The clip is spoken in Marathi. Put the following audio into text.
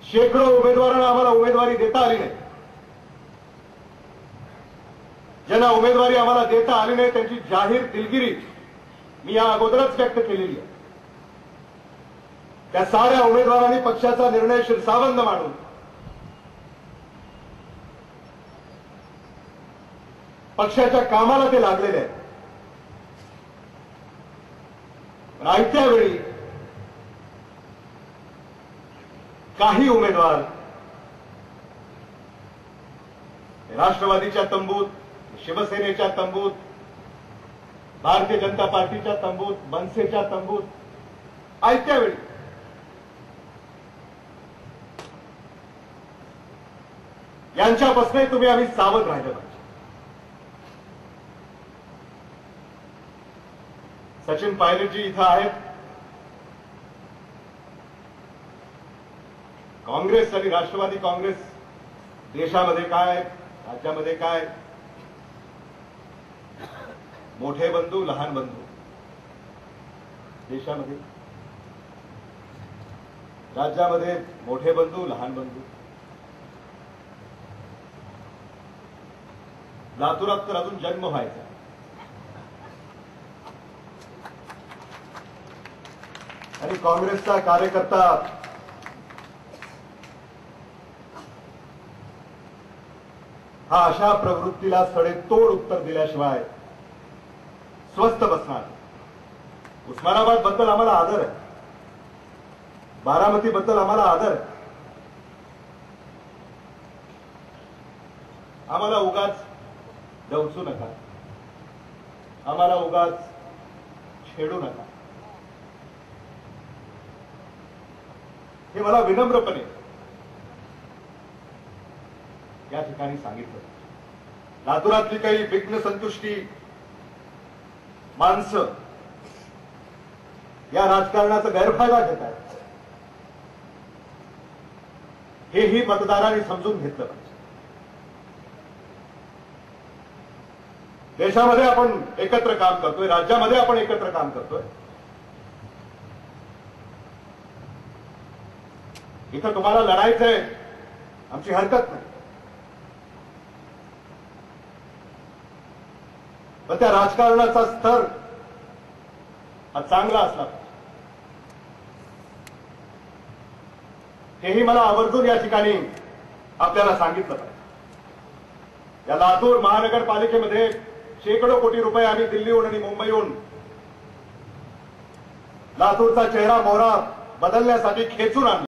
शेकडो उमेदवारांना आम्हाला उमेदवारी देता आली नाही. ज्यांना उमेदवारी आम्हाला देता आली नाही त्यांची जाहीर दिलगिरी मी या अगोदरच व्यक्त केलेली आहे. त्या साऱ्या उमेदवारांनी पक्षाचा निर्णय शिरसावंद मानून पक्षाच्या कामाला ते लागलेले आहेत. आयत्या वेळी काही उमेदवार राष्ट्रवादीच्या तंबूत, शिवसेनेच्या तंबूत, भारतीय जनता पार्टीच्या तंबूत, मनसेच्या तंबूत आयत्या वेळी यांच्यापासून तुम्ही आम्ही सावध राहिलं पाहिजे. सचिन पायलटजी इथं आहेत. काँग्रेस आणि राष्ट्रवादी काँग्रेस देशामध्ये काय, राज्यामध्ये काय, मोठे बंधू लहान बंधू देशामध्ये, राज्यामध्ये मोठे बंधू लहान बंधू. लातूरात तर अजून जन्म व्हायचा. आणि काँग्रेसचा कार्यकर्ता हा अशा प्रवृत्तीला सडेतोड उत्तर दिल्याशिवाय स्वस्थ बसणार. उस्मानाबाद बद्दल आम्हाला आदर आहे, बारामती बद्दल आम्हाला आदर आहे. आम्हाला उगाच डवचू नका, आम्हाला उगाच छेडू नका, हे मला विनम्रपणे या ठिकाणी सांगितलं. लातूरातली काही विघ्न संतुष्टी माणसं या राजकारणाचा गैरफायदा घेत आहेत, हेही मतदारांनी समजून घेतलं पाहिजे. देशामध्ये आपण एकत्र काम करतोय, राज्यामध्ये आपण एकत्र काम करतोय. इथं तुम्हाला लढायचंय, आमची हरकत नाही. पण त्या राजकारणाचा स्तर हा चांगला असला पाहिजे, हेही मला आवर्जून या ठिकाणी आपल्याला सांगितलं पाहिजे. या लातूर महानगरपालिकेमध्ये शेकडो कोटी रुपये आम्ही दिल्लीहून आणि मुंबईहून लातूरचा चेहरा मोहरा बदलण्यासाठी खेचून आणला.